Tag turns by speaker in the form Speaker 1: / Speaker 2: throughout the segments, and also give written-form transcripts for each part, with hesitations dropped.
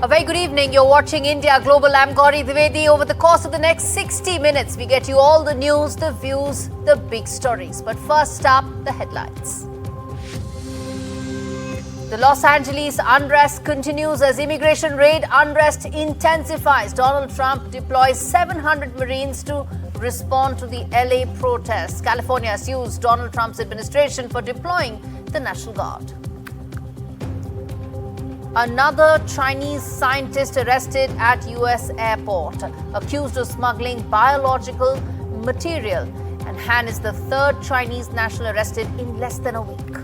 Speaker 1: A very good evening. You're watching India Global. I'm Gaurie, Dwivedi. Over the course of the next 60 minutes, we get you all the news, the views, the big stories. But first up, the headlines. The Los Angeles unrest continues as immigration raid unrest intensifies. Donald Trump deploys 700 Marines to respond to the LA protests. California sues Donald Trump's administration for deploying the National Guard. Another Chinese scientist arrested at US airport, accused of smuggling biological material. And Han is the third Chinese national arrested in less than a week.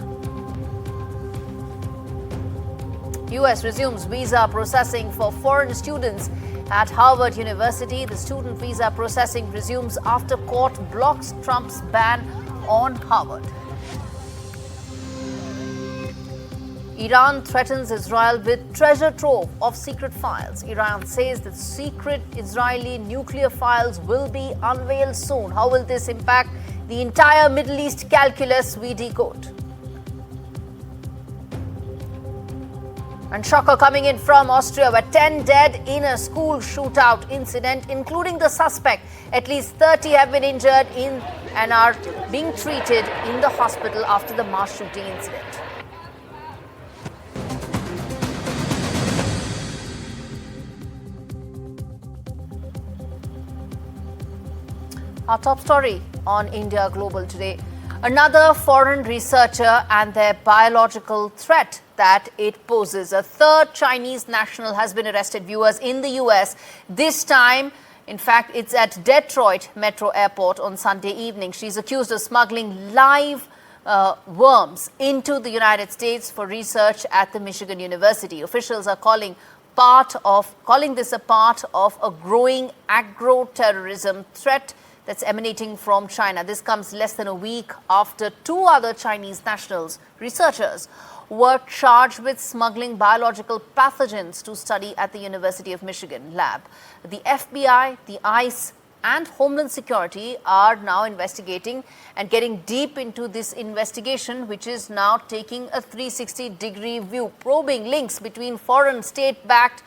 Speaker 1: US resumes visa processing for foreign students at Harvard University. The student visa processing resumes after court blocks Trump's ban on Harvard. Iran threatens Israel with treasure trove of secret files. Iran says that secret Israeli nuclear files will be unveiled soon. How will this impact the entire Middle East calculus? We decode. And shocker coming in from Austria, where 10 dead in a school shootout incident, including the suspect. At least 30 have been injured and are being treated in the hospital after the mass shooting incident. Our top story on India Global today. Another foreign researcher and their biological threat that it poses. A third Chinese national has been arrested, viewers, in the US. This time, in fact, it's at Detroit Metro Airport on Sunday evening. She's accused of smuggling live worms into the United States for research at the Michigan University. Officials are calling this a part of a growing agro terrorism threat that's emanating from China. This comes less than a week after two other Chinese nationals, researchers, were charged with smuggling biological pathogens to study at the University of Michigan lab. The FBI, the ICE, and Homeland Security are now investigating and getting deep into this investigation, which is now taking a 360-degree view, probing links between foreign state-backed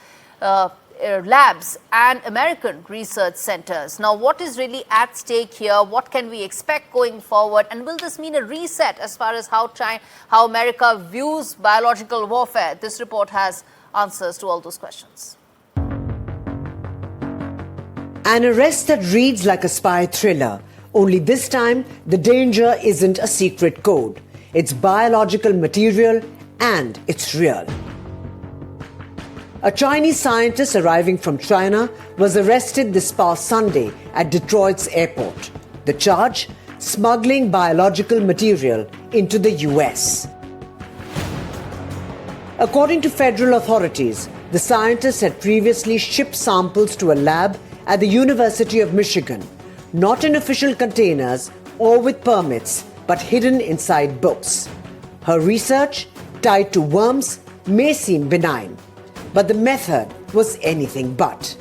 Speaker 1: labs and American research centers. Now, what is really at stake here? What can we expect going forward? And will this mean a reset as far as how America views biological warfare? This report has answers to all those questions.
Speaker 2: An arrest that reads like a spy thriller, only this time the danger isn't a secret code. It's biological material and it's real. A Chinese scientist arriving from China was arrested this past Sunday at Detroit's airport. The charge? Smuggling biological material into the US. According to federal authorities, the scientist had previously shipped samples to a lab at the University of Michigan, not in official containers or with permits, but hidden inside books. Her research, tied to worms, may seem benign, but the method was anything but.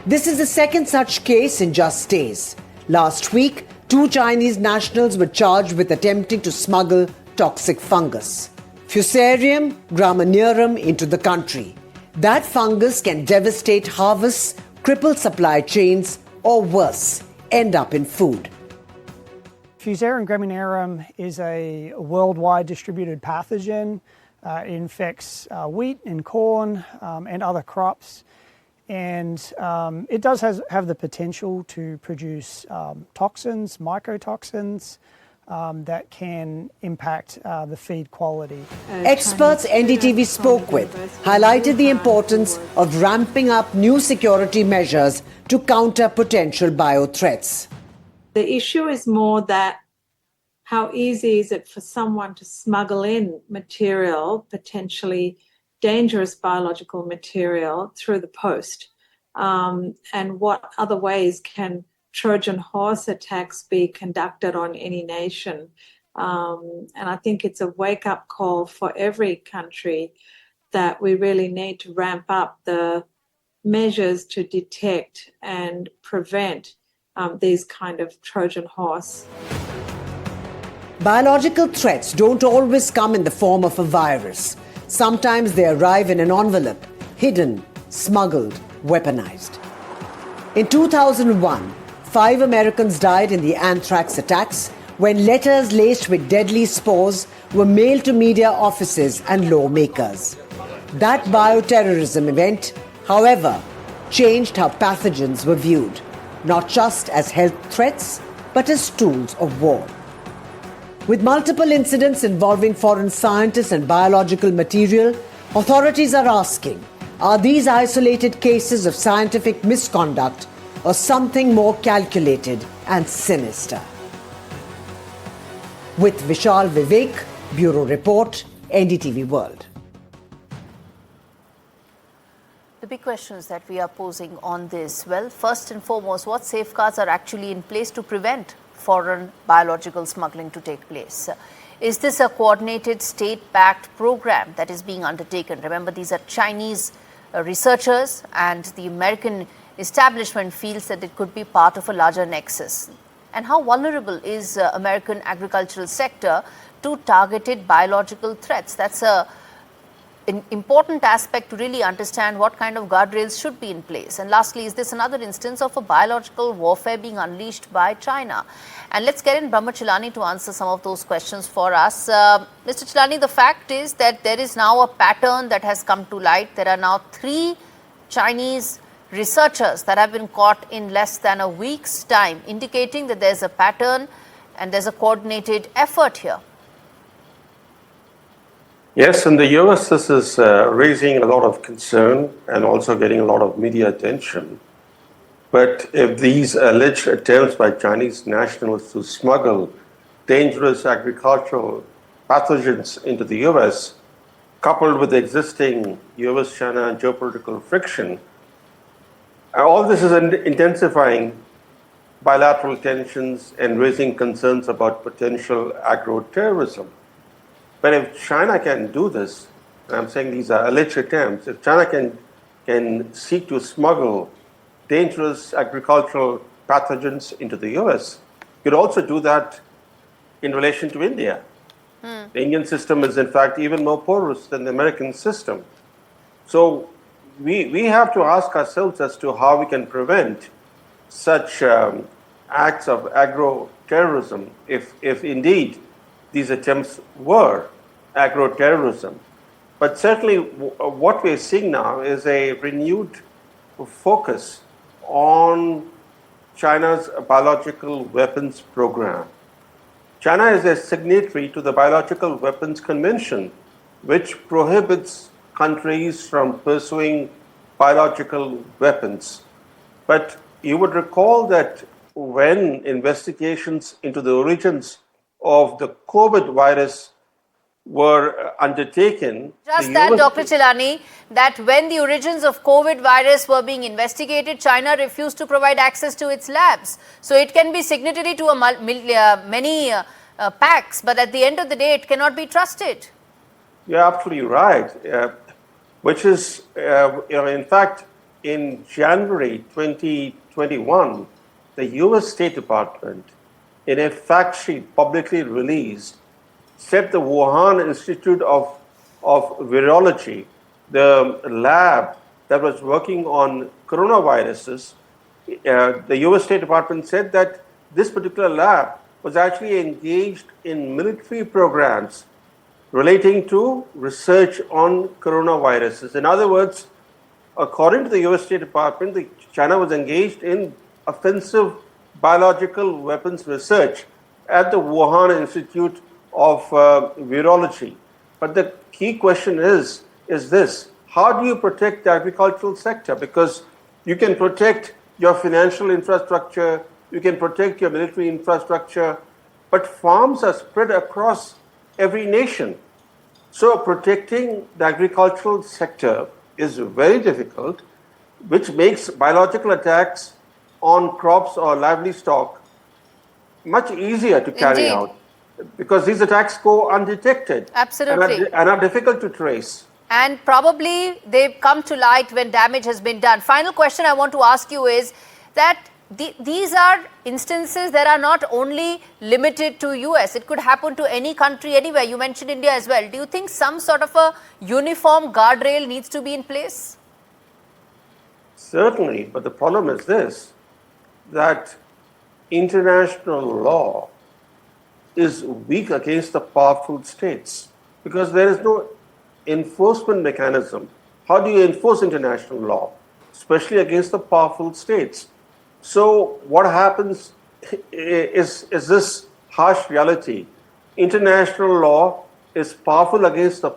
Speaker 2: This is the second such case in just days. Last week, two Chinese nationals were charged with attempting to smuggle toxic fungus, Fusarium graminearum, into the country. That fungus can devastate harvests, cripple supply chains, or worse, end up in food.
Speaker 3: Fusarium graminearum is a worldwide distributed pathogen. It infects wheat and corn and other crops, and it does have the potential to produce toxins, mycotoxins, that can impact the feed quality.
Speaker 2: Experts NDTV spoke with highlighted the importance of ramping up new security measures to counter potential bio-threats.
Speaker 4: The issue is more that how easy is it for someone to smuggle in material, potentially dangerous biological material, through the post? And what other ways can Trojan horse attacks be conducted on any nation? And I think it's a wake-up call for every country that we really need to ramp up the measures to detect and prevent these kind of Trojan horse.
Speaker 2: Biological threats don't always come in the form of a virus. Sometimes they arrive in an envelope, hidden, smuggled, weaponized. In 2001, 5 Americans died in the anthrax attacks when letters laced with deadly spores were mailed to media offices and lawmakers. That bioterrorism event, however, changed how pathogens were viewed, not just as health threats, but as tools of war. With multiple incidents involving foreign scientists and biological material, authorities are asking, are these isolated cases of scientific misconduct or something more calculated and sinister? With Vishal Vivek, Bureau Report, NDTV World.
Speaker 1: The big questions that we are posing on this, well, first and foremost, what safeguards are actually in place to prevent foreign biological smuggling to take place? Is this a coordinated state-backed program that is being undertaken? Remember, these are Chinese researchers, and the American establishment feels that it could be part of a larger nexus. And how vulnerable is American agricultural sector to targeted biological threats? That's an important aspect to really understand what kind of guardrails should be in place. And lastly, is this another instance of a biological warfare being unleashed by China? And let's get in Brahma Chilani to answer some of those questions for us. Mr. Chilani, the fact is that there is now a pattern that has come to light. There are now 3 Chinese researchers that have been caught in less than a week's time, indicating that there's a pattern and there's a coordinated effort here.
Speaker 5: Yes, in the US, this is raising a lot of concern and also getting a lot of media attention. But if these alleged attempts by Chinese nationals to smuggle dangerous agricultural pathogens into the US, coupled with existing US-China geopolitical friction, all this is intensifying bilateral tensions and raising concerns about potential agro-terrorism. But if China can do this, and I'm saying these are alleged attempts, if China can seek to smuggle dangerous agricultural pathogens into the US, it could also do that in relation to India. The Indian system is, in fact, even more porous than the American system. So we have to ask ourselves as to how we can prevent such acts of agro-terrorism if indeed these attempts were agro-terrorism. But certainly what we're seeing now is a renewed focus on China's biological weapons program. China is a signatory to the Biological Weapons Convention, which prohibits countries from pursuing biological weapons. But you would recall that when investigations into the origins of the COVID virus were undertaken.
Speaker 1: Just that, Dr. Chilani, that when the origins of COVID virus were being investigated, China refused to provide access to its labs. So it can be signatory to many pacts, but at the end of the day, it cannot be trusted.
Speaker 5: You're absolutely right. Which is, in fact, in January 2021, the US State Department, in a fact sheet publicly released, said the Wuhan Institute of Virology, the lab that was working on coronaviruses, the US State Department said that this particular lab was actually engaged in military programs relating to research on coronaviruses. In other words, according to the US State Department, China was engaged in offensive biological weapons research at the Wuhan Institute of Virology. But the key question is this: how do you protect the agricultural sector? Because you can protect your financial infrastructure, you can protect your military infrastructure, but farms are spread across every nation. So protecting the agricultural sector is very difficult, which makes biological attacks on crops or livestock much easier to carry out, because these attacks go undetected.
Speaker 1: Absolutely.
Speaker 5: And are difficult to trace.
Speaker 1: And probably they come to light when damage has been done. Final question I want to ask you is that these are instances that are not only limited to US. It could happen to any country, anywhere. You mentioned India as well. Do you think some sort of a uniform guardrail needs to be in place?
Speaker 5: Certainly, but the problem is this, that international law is weak against the powerful states because there is no enforcement mechanism. How do you enforce international law, especially against the powerful states? So what happens is this harsh reality. International law is powerful against the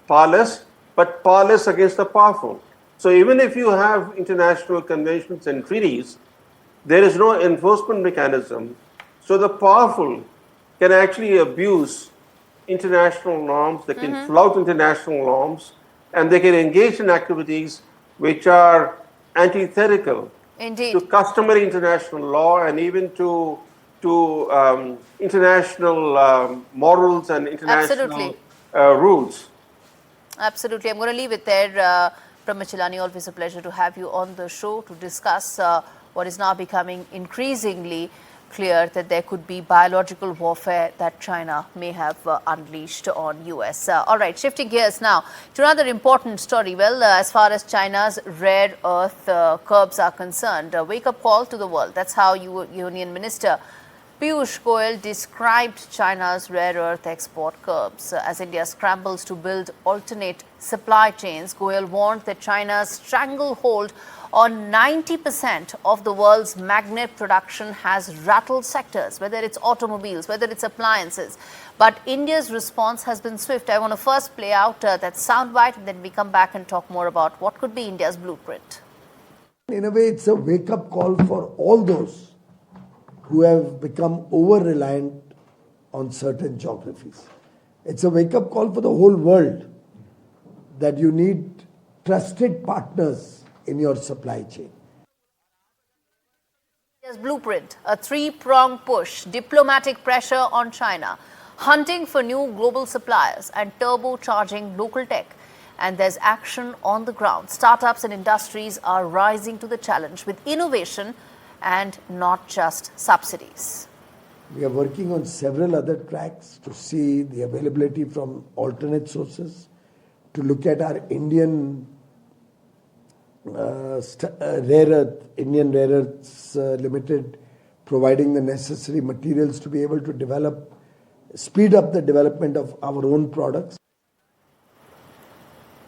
Speaker 5: powerless, but powerless against the powerful. So even if you have international conventions and treaties, there is no enforcement mechanism. So the powerful can actually abuse international norms, they can flout international norms, and they can engage in activities which are antithetical
Speaker 1: Indeed.
Speaker 5: to customary international law and even to international morals and international rules.
Speaker 1: Absolutely. I'm going to leave it there. Pramachilani, always a pleasure to have you on the show to discuss what is now becoming increasingly clear that there could be biological warfare that China may have unleashed on US. All right, shifting gears now to another important story. Well, as far as China's rare earth curbs are concerned, a wake-up call to the world. That's how Union Minister Piyush Goyal described China's rare earth export curbs. As India scrambles to build alternate supply chains, Goyal warned that China's stranglehold on 90% of the world's magnet production has rattled sectors, whether it's automobiles, whether it's appliances. But India's response has been swift. I want to first play out that soundbite, and then we come back and talk more about what could be India's blueprint.
Speaker 6: In a way, it's a wake-up call for all those who have become over-reliant on certain geographies. It's a wake-up call for the whole world that you need trusted partners in your supply chain.
Speaker 1: India's blueprint, a three-pronged push, diplomatic pressure on China, hunting for new global suppliers and turbocharging local tech. And there's action on the ground. Startups and industries are rising to the challenge with innovation and not just subsidies.
Speaker 6: We are working on several other tracks to see the availability from alternate sources, to look at our Indian Indian Rare Earths Limited, providing the necessary materials to be able to speed up the development of our own products.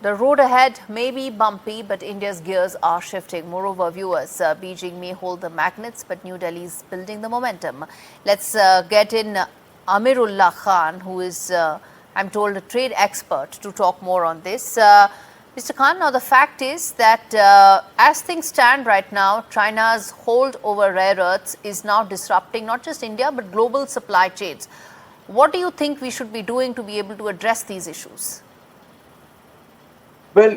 Speaker 1: The road ahead may be bumpy, but India's gears are shifting. Moreover, viewers, Beijing may hold the magnets, but New Delhi is building the momentum. Let's get in Amirullah Khan, who is, I'm told, a trade expert, to talk more on this. Mr. Khan, now the fact is that as things stand right now, China's hold over rare earths is now disrupting not just India, but global supply chains. What do you think we should be doing to be able to address these issues?
Speaker 7: Well,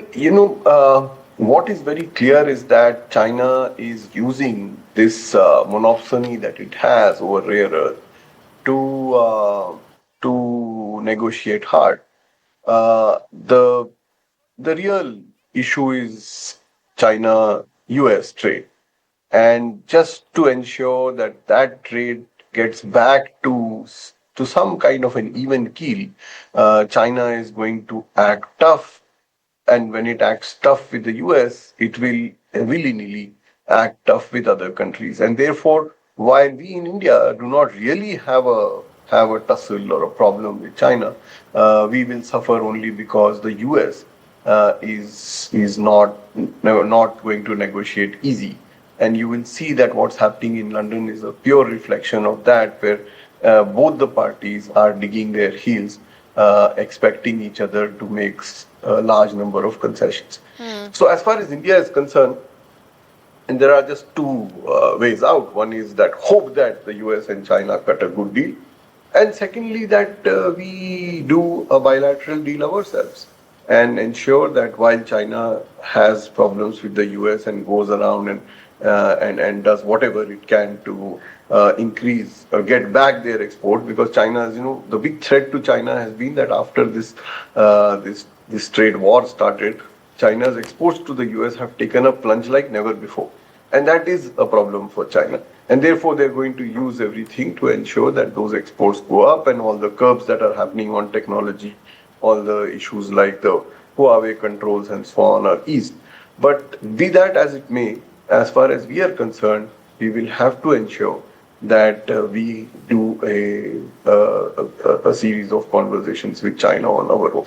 Speaker 7: what is very clear is that China is using this monopsony that it has over rare earth to negotiate hard. The real issue is China-US trade. And just to ensure that that trade gets back to some kind of an even keel, China is going to act tough. And when it acts tough with the US, it will willy-nilly act tough with other countries. And therefore, while we in India do not really have a tussle or a problem with China, we will suffer only because the US is not going to negotiate easy. And you will see that what's happening in London is a pure reflection of that, where both the parties are digging their heels, expecting each other to make a large number of concessions. So as far as India is concerned, and there are just two ways out. One is that hope that the US and China cut a good deal. And secondly, that we do a bilateral deal ourselves and ensure that while China has problems with the US and goes around and does whatever it can to increase or get back their export, because China, the big threat to China has been that after this trade war started, China's exports to the US have taken a plunge like never before. And that is a problem for China. And therefore, they're going to use everything to ensure that those exports go up, and all the curbs that are happening on technology, all the issues like the Huawei controls and so on are eased. But be that as it may, as far as we are concerned, we will have to ensure that we do a series of conversations with China on our own.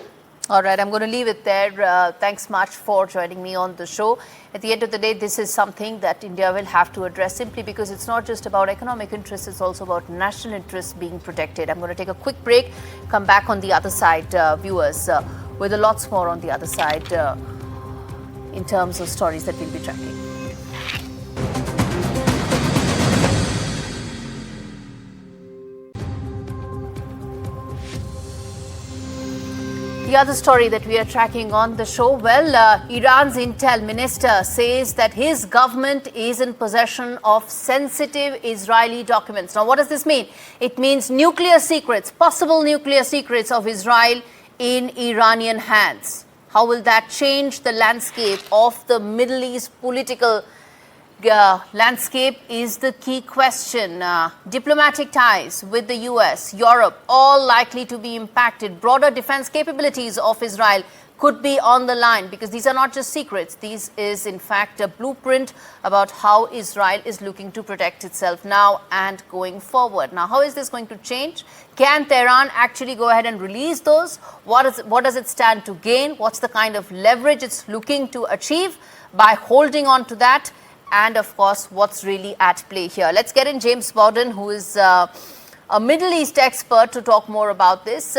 Speaker 1: All right, I'm going to leave it there. Thanks much for joining me on the show. At the end of the day, this is something that India will have to address, simply because it's not just about economic interests, it's also about national interests being protected. I'm going to take a quick break, come back on the other side, viewers, with a lots more on the other side in terms of stories that we'll be tracking. The other story that we are tracking on the show, Iran's intel minister says that his government is in possession of sensitive Israeli documents. Now, what does this mean? It means nuclear secrets, possible nuclear secrets of Israel in Iranian hands. How will that change the landscape of the Middle East political landscape is the key question. Diplomatic ties with the US, Europe, all likely to be impacted. Broader defense capabilities of Israel could be on the line, because these are not just secrets. This is, in fact, a blueprint about how Israel is looking to protect itself now and going forward. Now, how is this going to change? Can Tehran actually go ahead and release those? What does it stand to gain? What's the kind of leverage it's looking to achieve by holding on to that? And of course, what's really at play here. Let's get in James Bowden, who is a Middle East expert, to talk more about this.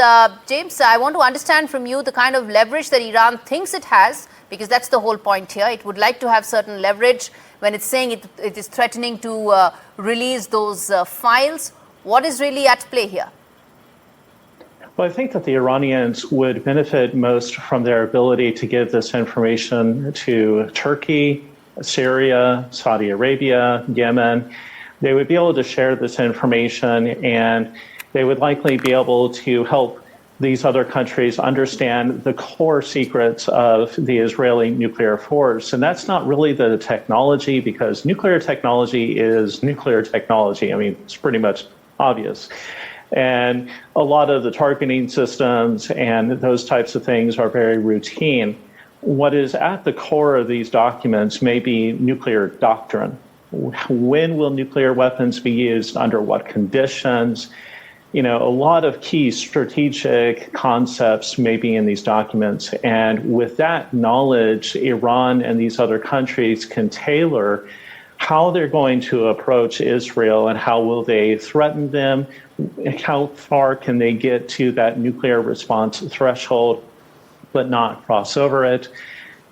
Speaker 1: James, I want to understand from you the kind of leverage that Iran thinks it has, because that's the whole point here. It would like to have certain leverage when it's saying it is threatening to release those files. What is really at play here?
Speaker 8: Well, I think that the Iranians would benefit most from their ability to give this information to Turkey, Syria, Saudi Arabia, Yemen. They would be able to share this information, and they would likely be able to help these other countries understand the core secrets of the Israeli nuclear force. And that's not really the technology, because nuclear technology is nuclear technology. I mean, it's pretty much obvious. And a lot of the targeting systems and those types of things are very routine. What is at the core of these documents may be nuclear doctrine. When will nuclear weapons be used? Under what conditions? You know, a lot of key strategic concepts may be in these documents. And with that knowledge, Iran and these other countries can tailor how they're going to approach Israel, and how will they threaten them? How far can they get to that nuclear response threshold, but not cross over it?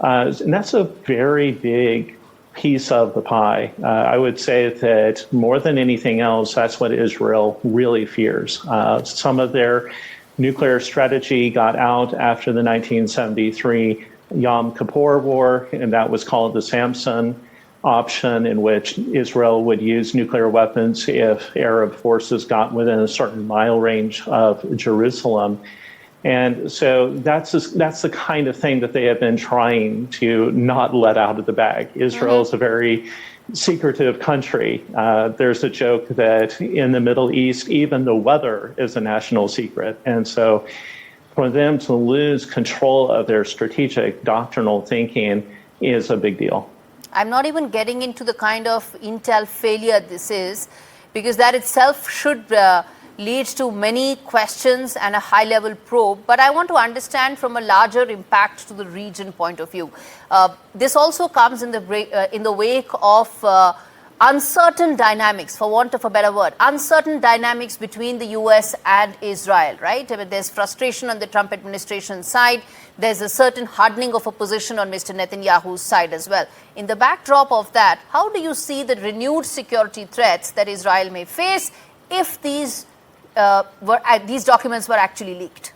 Speaker 8: And that's a very big piece of the pie. I would say that more than anything else, that's what Israel really fears. Some of their nuclear strategy got out after the 1973 Yom Kippur War, and that was called the Samson option, in which Israel would use nuclear weapons if Arab forces got within a certain mile range of Jerusalem. And so that's the kind of thing that they have been trying to not let out of the bag. Israel is a very secretive country. There's a joke that in the Middle East, even the weather is a national secret. And so for them to lose control of their strategic doctrinal thinking is a big deal.
Speaker 1: I'm not even getting into the kind of intel failure this is, because that itself should leads to many questions and a high-level probe. But I want to understand from a larger impact to the region point of view. This also comes in the wake of uncertain dynamics, for want of a better word, uncertain dynamics between the US and Israel, right? I mean, there's frustration on the Trump administration side. There's a certain hardening of a position on Mr. Netanyahu's side as well. In the backdrop of that, how do you see the renewed security threats that Israel may face if these documents were actually leaked?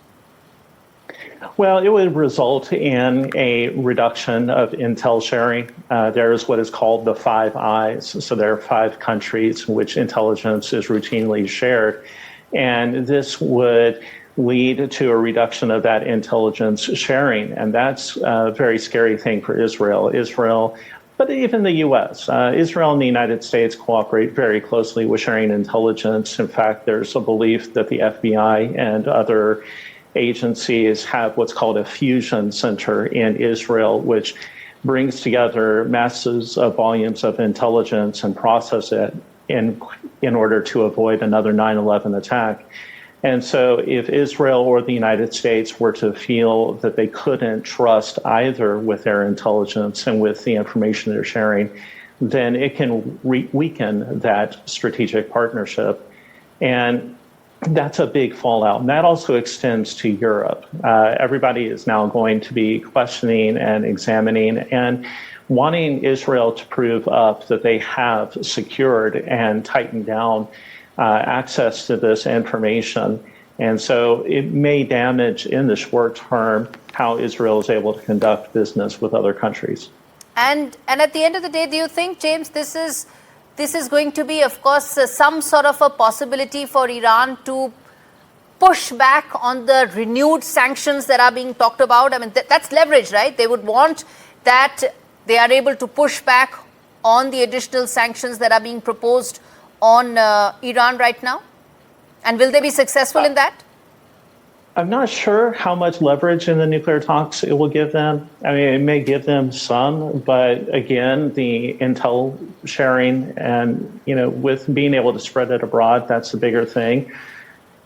Speaker 8: Well, it would result in a reduction of intel sharing. There is what is called the Five Eyes. So there are 5 countries in which intelligence is routinely shared. And this would lead to a reduction of that intelligence sharing. And that's a very scary thing for Israel. Israel But even the U.S., Israel and the United States cooperate very closely with sharing intelligence. In fact, there's a belief that the FBI and other agencies have what's called a fusion center in Israel, which brings together massive volumes of intelligence and process it in order to avoid another 9/11 attack. And so if Israel or the United States were to feel that they couldn't trust either with their intelligence and with the information they're sharing, then it can weaken that strategic partnership. And that's a big fallout. And that also extends to Europe. Everybody is now going to be questioning and examining and wanting Israel to prove up that they have secured and tightened down access to this information. And so it may damage in the short term how Israel is able to conduct business with other countries.
Speaker 1: And at the end of the day, do you think, James, this is going to be, of course, some sort of a possibility for Iran to push back on the renewed sanctions that are being talked about? I mean, that's leverage, right? They would want that they are able to push back on the additional sanctions that are being proposed on Iran right now? And will they be successful in that?
Speaker 8: I'm not sure how much leverage in the nuclear talks it will give them. I mean, it may give them some, but again, the intel sharing and, with being able to spread it abroad, that's the bigger thing.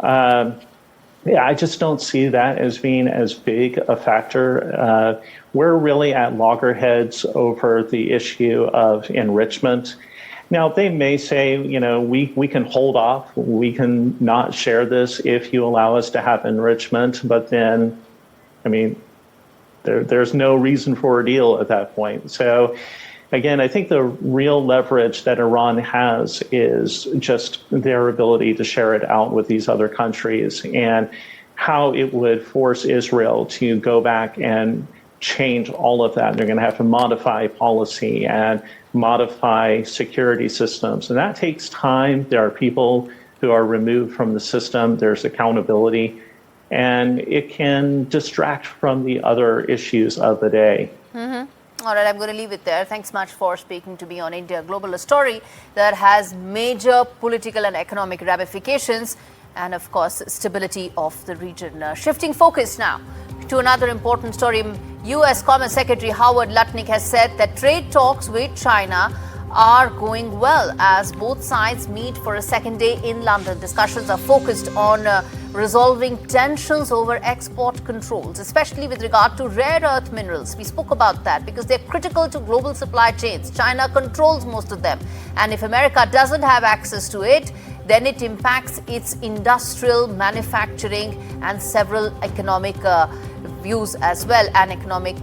Speaker 8: I just don't see that as being as big a factor. We're really at loggerheads over the issue of enrichment. Now, they may say, we can hold off, we can not share this if you allow us to have enrichment, but then, there's no reason for a deal at that point. So, again, I think the real leverage that Iran has is just their ability to share it out with these other countries and how it would force Israel to go back and change all of that. They're going to have to modify policy and modify security systems. And that takes time. There are people who are removed from the system. There's accountability. And it can distract from the other issues of the day.
Speaker 1: Mm-hmm. All right, I'm going to leave it there. Thanks much for speaking to me on India Global, a story that has major political and economic ramifications and, of course, stability of the region. Shifting focus now to another important story. U.S. Commerce Secretary Howard Lutnick has said that trade talks with China are going well as both sides meet for a second day in London. Discussions are focused on resolving tensions over export controls, especially with regard to rare earth minerals. We spoke about that because they're critical to global supply chains. China controls most of them. And if America doesn't have access to it, then it impacts its industrial manufacturing and several economic views as well, and economic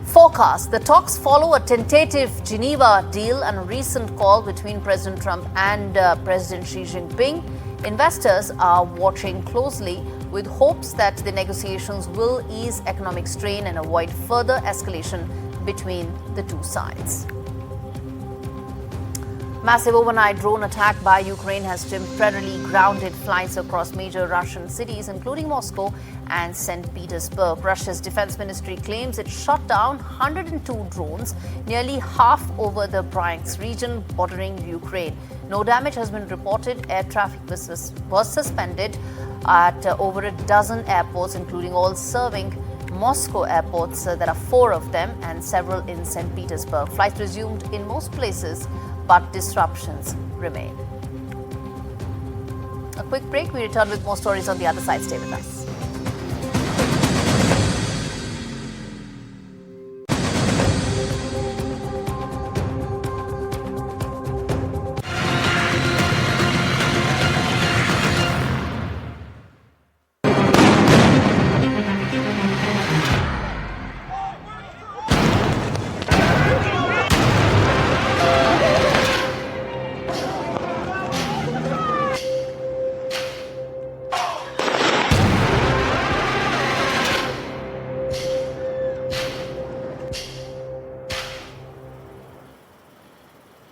Speaker 1: forecasts. The talks follow a tentative Geneva deal and a recent call between President Trump and President Xi Jinping. Investors are watching closely with hopes that the negotiations will ease economic strain and avoid further escalation between the two sides. Massive overnight drone attack by Ukraine has temporarily grounded flights across major Russian cities, including Moscow and St. Petersburg. Russia's defense ministry claims it shot down 102 drones, nearly half over the Bryansk region bordering Ukraine. No damage has been reported. Air traffic was suspended at over a dozen airports, including all serving Moscow airports. There are 4 of them and several in St. Petersburg. Flights resumed in most places, but disruptions remain. A quick break. We return with more stories on the other side. Stay with us.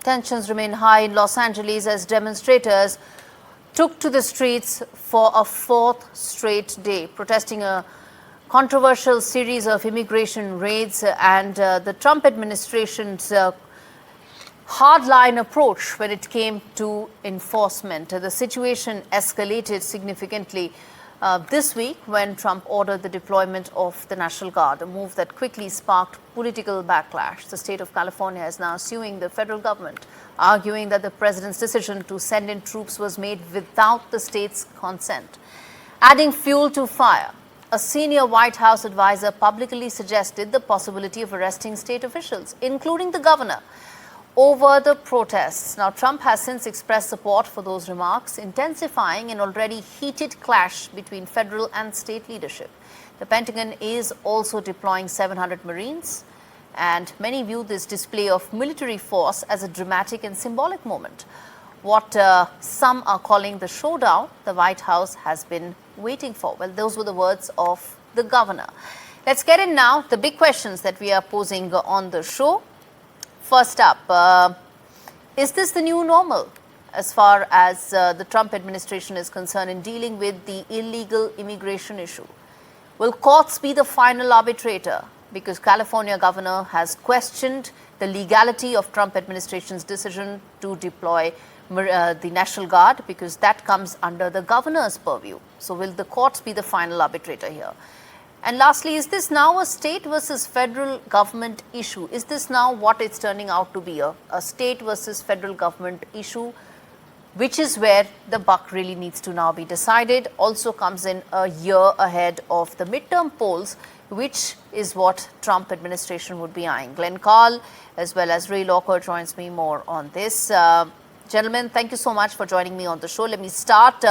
Speaker 1: Tensions remain high in Los Angeles as demonstrators took to the streets for a 4th straight day, protesting a controversial series of immigration raids and the Trump administration's hardline approach when it came to enforcement. The situation escalated significantly this week when Trump ordered the deployment of the National Guard, a move that quickly sparked political backlash. The state of California is now suing the federal government, arguing that the president's decision to send in troops was made without the state's consent. Adding fuel to fire, a senior White House advisor publicly suggested the possibility of arresting state officials, including the governor, over the protests. Now, Trump has since expressed support for those remarks, intensifying an already heated clash between federal and state leadership. The Pentagon is also deploying 700 Marines, and many view this display of military force as a dramatic and symbolic moment. What some are calling the showdown the White House has been waiting for. Well, those were the words of the governor. Let's get in now the big questions that we are posing on the show. First up, is this the new normal as far as the Trump administration is concerned in dealing with the illegal immigration issue? Will courts be the final arbitrator? Because California governor has questioned the legality of Trump administration's decision to deploy the National Guard, because that comes under the governor's purview. So will the courts be the final arbitrator here? And lastly, is this now a state versus federal government issue? Is this now what it's turning out to be, a state versus federal government issue, which is where the buck really needs to now be decided? Also comes in a year ahead of the midterm polls, which is what Trump administration would be eyeing. Glenn Carl as well as Ray Locker joins me more on this. Gentlemen, thank you so much for joining me on the show. Let me start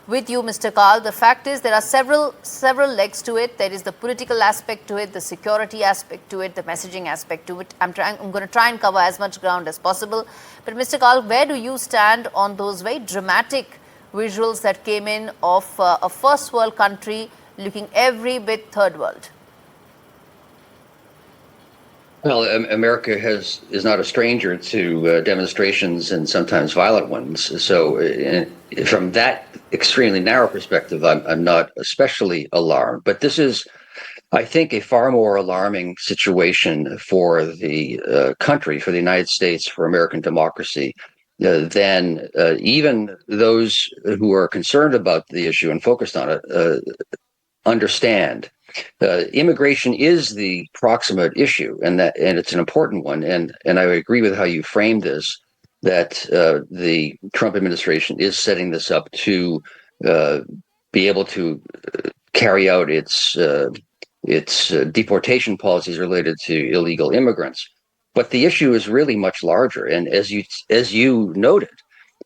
Speaker 1: with you, Mr. Carl. The fact is there are several legs to it. There is the political aspect to it, the security aspect to it, the messaging aspect to it. I'm going to try and cover as much ground as possible. But Mr. Carl, where do you stand on those very dramatic visuals that came in of a first world country looking every bit third world?
Speaker 9: Well, America is not a stranger to demonstrations and sometimes violent ones. So from that extremely narrow perspective, I'm not especially alarmed. But this is, I think, a far more alarming situation for the country, for the United States, for American democracy, than even those who are concerned about the issue and focused on it understand. Immigration is the proximate issue, and it's an important one. And I agree with how you framed this, that the Trump administration is setting this up to be able to carry out its deportation policies related to illegal immigrants. But the issue is really much larger, and as you noted,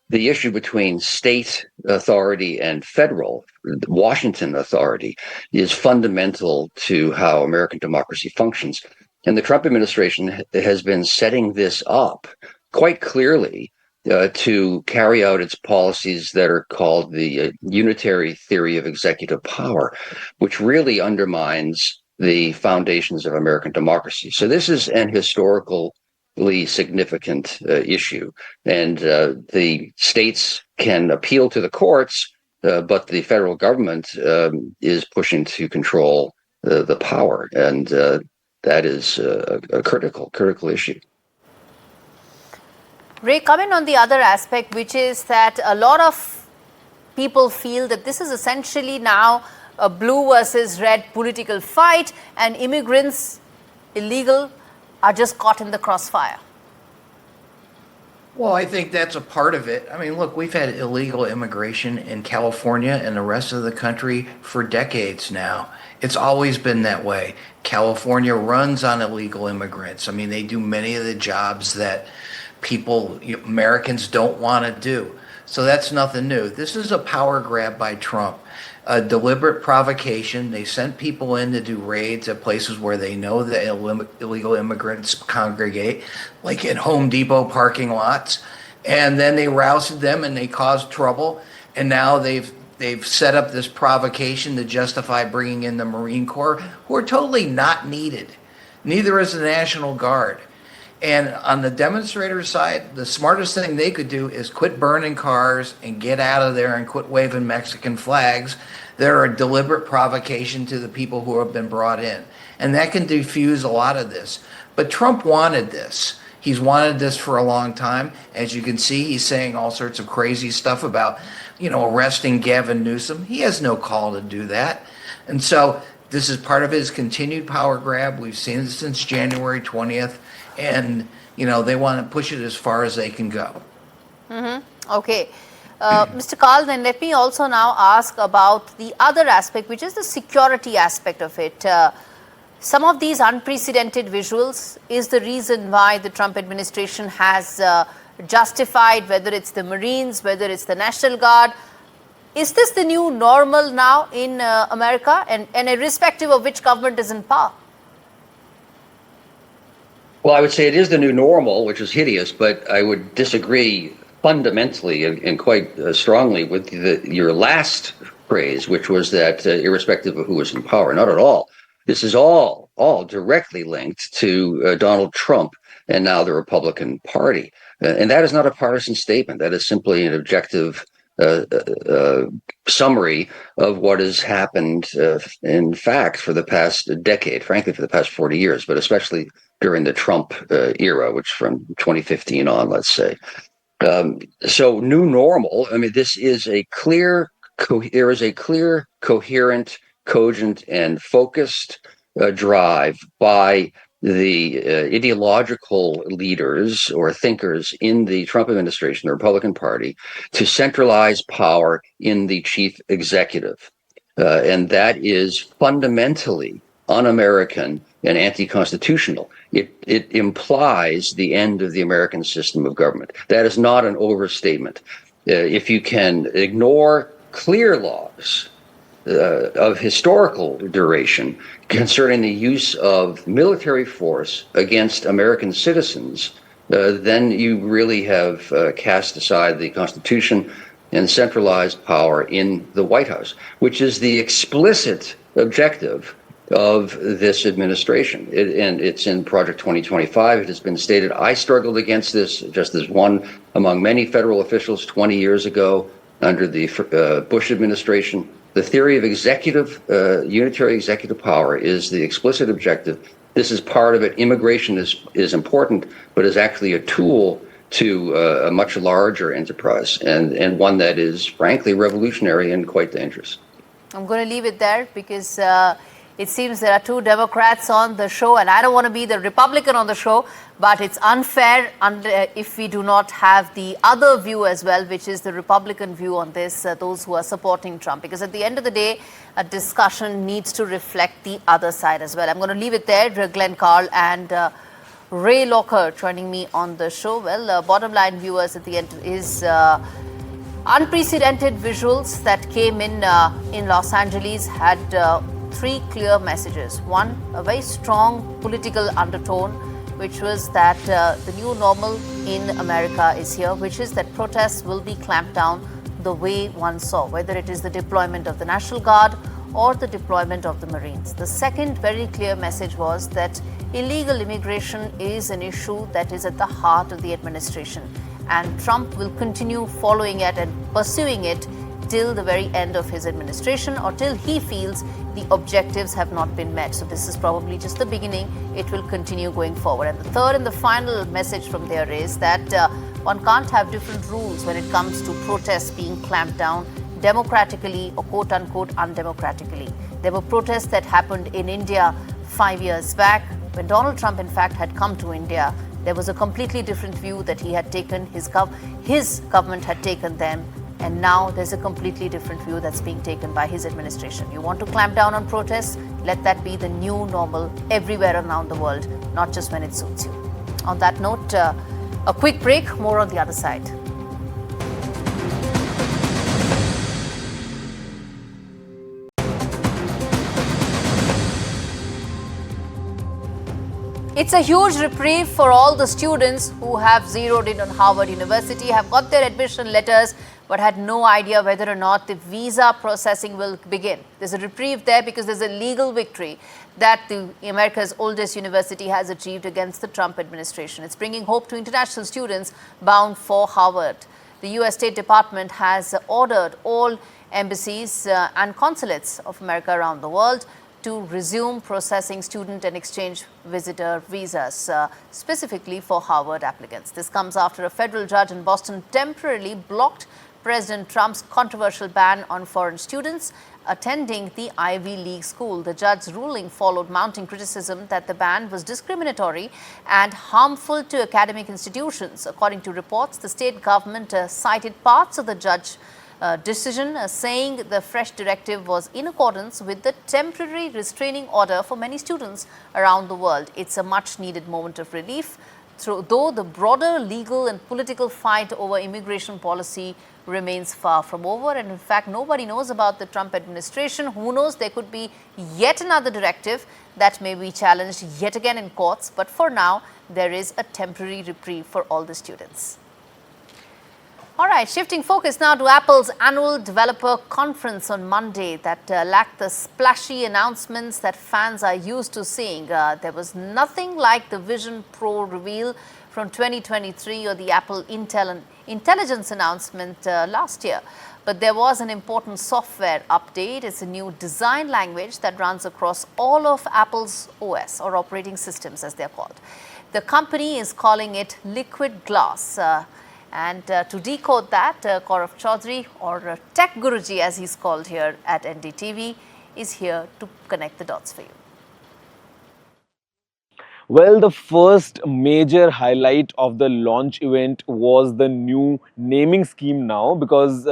Speaker 9: the issue between state authority and federal, Washington authority, is fundamental to how American democracy functions. And the Trump administration has been setting this up quite clearly to carry out its policies that are called the unitary theory of executive power, which really undermines the foundations of American democracy. So this is an historical significant issue, and the states can appeal to the courts, but the federal government is pushing to control the power, and that is a critical issue.
Speaker 1: Ray, comment on the other aspect, which is that a lot of people feel that this is essentially now a blue versus red political fight, and immigrants, illegal, are just caught in the crossfire.
Speaker 10: Well, I think that's a part of it. I mean, look, we've had illegal immigration in California and the rest of the country for decades now. It's always been that way. California runs on illegal immigrants. I mean, they do many of the jobs that Americans don't want to do. So that's nothing new. This is a power grab by Trump. A deliberate provocation. They sent people in to do raids at places where they know the illegal immigrants congregate, like in Home Depot parking lots. And then they rousted them and they caused trouble. And now they've set up this provocation to justify bringing in the Marine Corps, who are totally not needed. Neither is the National Guard. And on the demonstrator side, the smartest thing they could do is quit burning cars and get out of there and quit waving Mexican flags. They're a deliberate provocation to the people who have been brought in. And that can diffuse a lot of this. But Trump wanted this. He's wanted this for a long time. As you can see, he's saying all sorts of crazy stuff about, arresting Gavin Newsom. He has no call to do that. And so this is part of his continued power grab. We've seen it since January 20th. And, they want to push it as far as they can go.
Speaker 1: Okay. Mr. Karl, then let me also now ask about the other aspect, which is the security aspect of it. Some of these unprecedented visuals is the reason why the Trump administration has justified, whether it's the Marines, whether it's the National Guard. Is this the new normal now in America, and irrespective of which government is in power?
Speaker 9: Well, I would say it is the new normal, which is hideous, but I would disagree fundamentally and quite strongly with your last phrase, which was that irrespective of who is in power. Not at all. This is all directly linked to Donald Trump and now the Republican Party. And that is not a partisan statement. That is simply an objective summary of what has happened, in fact, for the past decade, frankly, for the past 40 years, but especially during the Trump era, which from 2015 on, let's say. So new normal, this is a clear, there is a clear, coherent, cogent, and focused drive by the ideological leaders or thinkers in the Trump administration, the Republican Party, to centralize power in the chief executive. And that is fundamentally un-American and anti-constitutional. It implies the end of the American system of government. That is not an overstatement. If you can ignore clear laws of historical duration concerning the use of military force against American citizens, then you really have cast aside the Constitution and centralized power in the White House, which is the explicit objective of this administration. And it's in Project 2025. It has been stated. I struggled against this just as one among many federal officials 20 years ago under the Bush administration. The theory of unitary executive power is the explicit objective. This is part of it. Immigration is important, but is actually a tool to a much larger enterprise and one that is frankly revolutionary and quite dangerous.
Speaker 1: I'm going to leave it there because it seems there are two Democrats on the show, and I don't want to be the Republican on the show, but it's unfair if we do not have the other view as well, which is the Republican view on this, those who are supporting Trump. Because at the end of the day, a discussion needs to reflect the other side as well. I'm going to leave it there. Glenn Karl and Ray Locker joining me on the show. Well, bottom line, viewers, at the end is unprecedented visuals that came in Los Angeles had three clear messages. One, a very strong political undertone, which was that the new normal in America is here, which is that protests will be clamped down the way one saw, whether it is the deployment of the National Guard or the deployment of the Marines. The second very clear message was that illegal immigration is an issue that is at the heart of the administration, and Trump will continue following it and pursuing it till the very end of his administration or till he feels the objectives have not been met. So this is probably just the beginning. It will continue going forward. And the third and the final message from there is that one can't have different rules when it comes to protests being clamped down democratically or quote unquote undemocratically. There were protests that happened in India 5 years back when Donald Trump in fact had come to India. There was a completely different view that he had taken, his government had taken them. And now there's a completely different view that's being taken by his administration. You want to clamp down on protests? Let that be the new normal everywhere around the world, not just when it suits you. On that note, a quick break, more on the other side. It's a huge reprieve for all the students who have zeroed in on Harvard University, have got their admission letters, but had no idea whether or not the visa processing will begin. There's a reprieve there because there's a legal victory that America's oldest university has achieved against the Trump administration. It's bringing hope to international students bound for Harvard. The U.S. State Department has ordered all embassies and consulates of America around the world to resume processing student and exchange visitor visas, specifically for Harvard applicants. This comes after a federal judge in Boston temporarily blocked President Trump's controversial ban on foreign students attending the Ivy League school. The judge's ruling followed mounting criticism that the ban was discriminatory and harmful to academic institutions. According to reports, the state government cited parts of the judge's decision, saying the fresh directive was in accordance with the temporary restraining order for many students around the world. It's a much needed moment of relief, though the broader legal and political fight over immigration policy remains far from over. And in fact, nobody knows about the Trump administration. Who knows, there could be yet another directive that may be challenged yet again in courts. But for now, there is a temporary reprieve for all the students. All right, shifting focus now to Apple's annual developer conference on Monday that lacked the splashy announcements that fans are used to seeing. There was nothing like the Vision Pro reveal from 2023 or the Apple Intelligence announcement last year. But there was an important software update. It's a new design language that runs across all of Apple's OS, or operating systems as they're called. The company is calling it Liquid Glass. And to decode that, Gaurav Chaudhary, or Tech Guruji as he's called here at NDTV, is here to connect the dots for you.
Speaker 11: Well, the first major highlight of the launch event was the new naming scheme now, because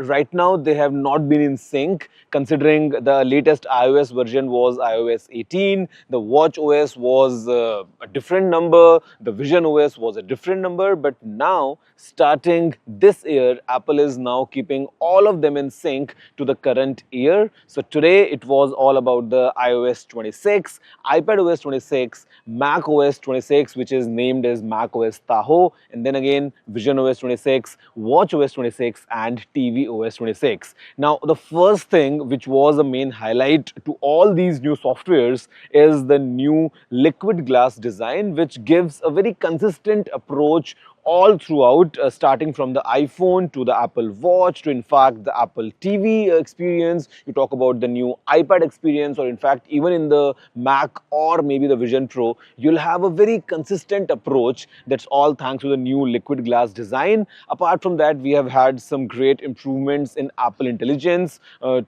Speaker 11: right now they have not been in sync, considering the latest iOS version was iOS 18, the Watch OS was a different number, the Vision OS was a different number, but now starting this year, Apple is now keeping all of them in sync to the current year. So today it was all about the iOS 26, iPadOS 26, Mac OS 26, which is named as Mac OS Tahoe, and then again Vision OS 26, Watch OS 26 and TV OS 26. Now the first thing which was the main highlight to all these new softwares is the new liquid glass design, which gives a very consistent approach all throughout, starting from the iPhone to the Apple Watch to in fact the Apple TV experience. You talk about the new iPad experience, or in fact even in the Mac or maybe the Vision Pro, you'll have a very consistent approach. That's all thanks to the new liquid glass design. Apart from that, we have had some great improvements in Apple Intelligence.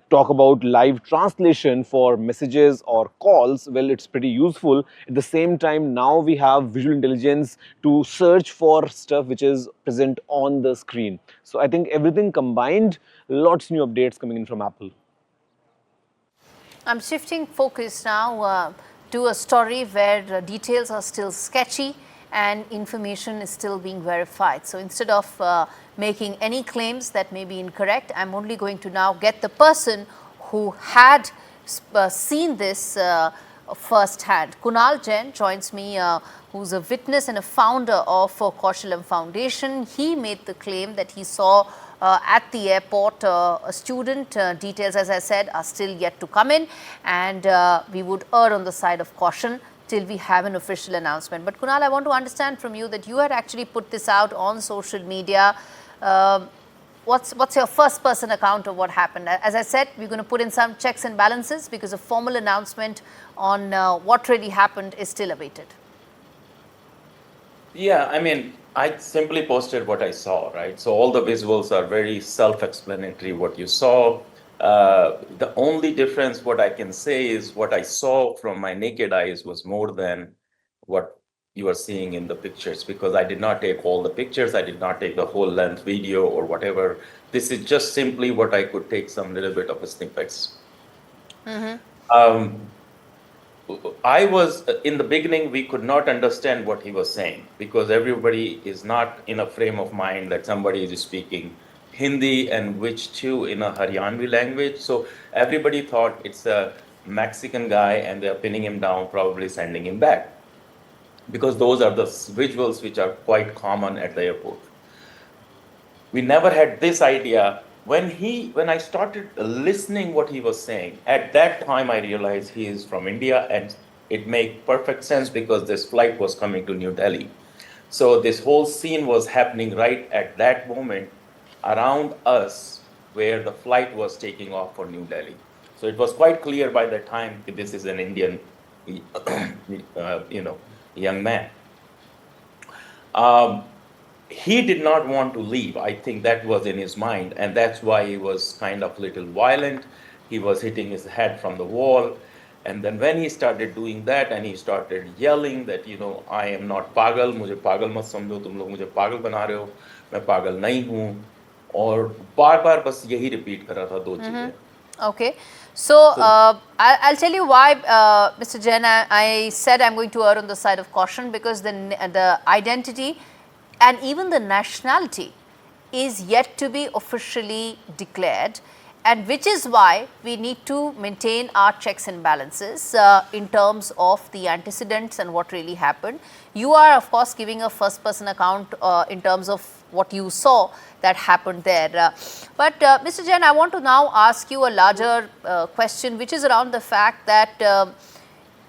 Speaker 11: Talk about live translation for messages or calls. Well, it's pretty useful. At the same time, now we have visual intelligence to search for stuff which is present on the screen. So I think everything combined, lots new updates coming in from Apple.
Speaker 1: I'm shifting focus now to a story where details are still sketchy and information is still being verified. So instead of making any claims that may be incorrect, I'm only going to now get the person who had seen this firsthand. Kunal Jain joins me, who's a witness and a founder of Kaushalam Foundation. He made the claim that he saw at the airport a student. Details, as I said, are still yet to come in, and we would err on the side of caution till we have an official announcement. But Kunal, I want to understand from you that you had actually put this out on social media. What's your first person account of what happened? As I said, we're going to put in some checks and balances because a formal announcement on what really happened is still awaited.
Speaker 12: Yeah, I mean, I simply posted what I saw, right? So all the visuals are very self-explanatory what you saw. The only difference what I can say is what I saw from my naked eyes was more than what you are seeing in the pictures, because I did not take all the pictures. I did not take the whole length video or whatever. This is just simply what I could take some little bit of a snippets. I was, in the beginning, we could not understand what he was saying because everybody is not in a frame of mind that somebody is speaking Hindi and which too in a Haryanvi language. So everybody thought it's a Mexican guy and they're pinning him down, probably sending him back, because those are the visuals which are quite common at the airport. We never had this idea. When I started listening what he was saying, at that time I realized he is from India, and it made perfect sense because this flight was coming to New Delhi. So this whole scene was happening right at that moment around us, where the flight was taking off for New Delhi. So it was quite clear by that time that this is an Indian, young man. He did not want to leave. I think that was in his mind, and that's why he was kind of little violent. He was hitting his head from the wall. And then when he started doing that and he started yelling that, I am not pagal, मुझे पागल मत समझो, तुम लोग मुझे पागल बना रहे हो, मैं पागल नहीं हूँ, और बार-बार बस यही रिपीट कर रहा था दो चीजें.
Speaker 1: Okay. So, I'll tell you why, Mr. Jain, I said I'm going to err on the side of caution, because the identity and even the nationality is yet to be officially declared, and which is why we need to maintain our checks and balances in terms of the antecedents and what really happened. You are, of course, giving a first person account in terms of what you saw that happened there. But Mr. Jain, I want to now ask you a larger question, which is around the fact that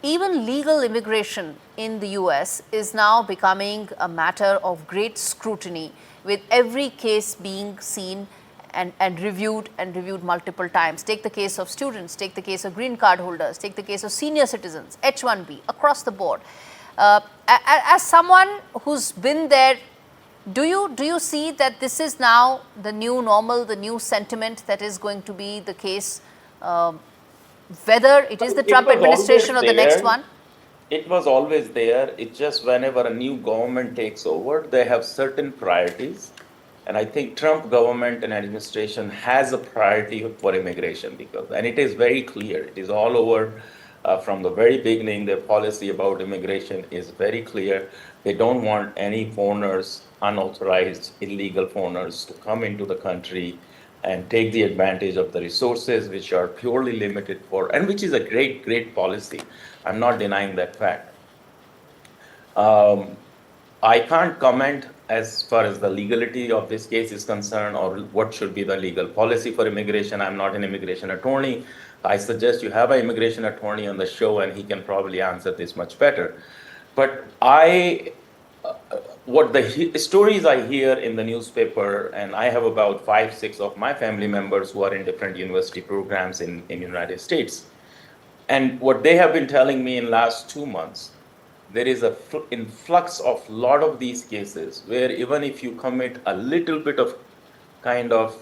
Speaker 1: even legal immigration in the US is now becoming a matter of great scrutiny, with every case being seen and reviewed multiple times. Take the case of students, take the case of green card holders, take the case of senior citizens, H1B, across the board. As someone who's been there, do you see that this is now the new normal, the new sentiment that is going to be the case, whether it is the Trump administration or the next one?
Speaker 12: It was always there. It's just whenever a new government takes over, they have certain priorities. And I think Trump government and administration has a priority for immigration, and it is very clear. It is all over from the very beginning. Their policy about immigration is very clear. They don't want any foreigners, unauthorized, illegal foreigners, to come into the country and take the advantage of the resources which are purely limited for, and which is a great, great policy. I'm not denying that fact. I can't comment as far as the legality of this case is concerned, or what should be the legal policy for immigration. I'm not an immigration attorney. I suggest you have an immigration attorney on the show, and he can probably answer this much better. But what the stories I hear in the newspaper, and I have about 5-6 of my family members who are in different university programs in the United States. And what they have been telling me in last 2 months, there is an influx of a lot of these cases where even if you commit a little bit of kind of,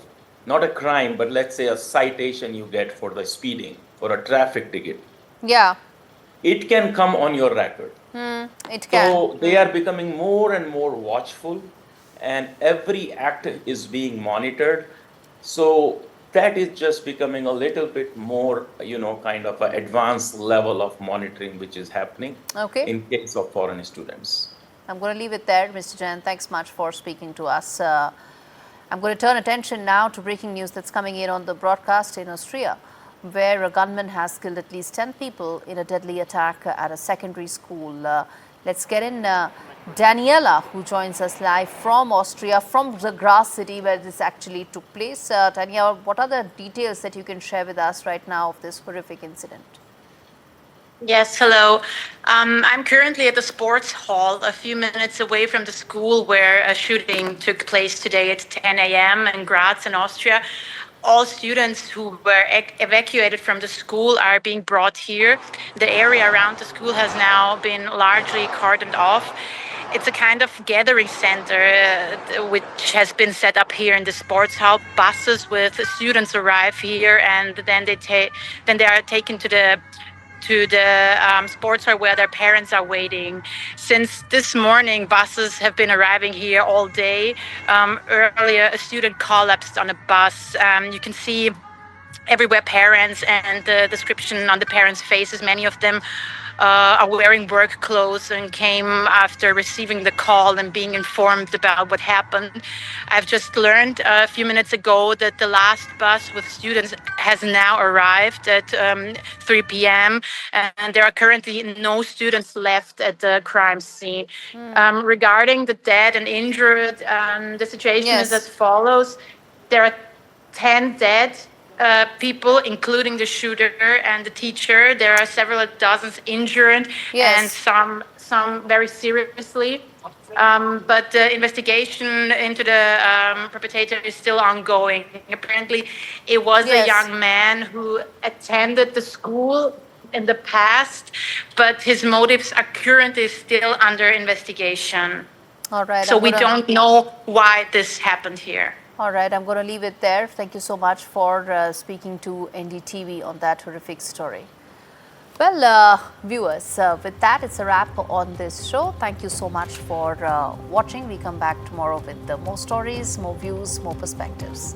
Speaker 12: not a crime, but let's say a citation you get for the speeding, for a traffic ticket.
Speaker 1: Yeah.
Speaker 12: It can come on your record.
Speaker 1: It can.
Speaker 12: So they are becoming more and more watchful, and every act is being monitored. So that is just becoming a little bit more, kind of an advanced level of monitoring which is happening in case of foreign students.
Speaker 1: I'm going to leave it there, Mr. Jain. Thanks much for speaking to us. I'm going to turn attention now to breaking news that's coming in on the broadcast in Austria, where a gunman has killed at least 10 people in a deadly attack at a secondary school. Let's get in Daniela, who joins us live from Austria, from the grass city where this actually took place. Daniela, what are the details that you can share with us right now of this horrific incident?
Speaker 13: Yes, hello. I'm currently at the sports hall a few minutes away from the school where a shooting took place today at 10 a.m. in Graz in Austria. All students who were evacuated from the school are being brought here. The area around the school has now been largely cordoned off. It's a kind of gathering center which has been set up here in the sports hall. Buses with students arrive here, and then they are taken to the sports hall where their parents are waiting. Since this morning, buses have been arriving here all day. Earlier, a student collapsed on a bus. You can see everywhere parents, and the description on the parents' faces. Many of them are wearing work clothes and came after receiving the call and being informed about what happened. I've just learned a few minutes ago that the last bus with students has now arrived at 3 p.m. and there are currently no students left at the crime scene. Regarding the dead and injured, the situation is as follows. There are 10 dead people, including the shooter and the teacher. There are several dozens injured, and some very seriously. But the investigation into the perpetrator is still ongoing. Apparently, it was a young man who attended the school in the past, but his motives are currently still under investigation.
Speaker 1: All right.
Speaker 13: So we don't know why this happened here.
Speaker 1: All right, I'm going to leave it there. Thank you so much for speaking to NDTV on that horrific story. Well, viewers, with that, it's a wrap on this show. Thank you so much for watching. We come back tomorrow with more stories, more views, more perspectives.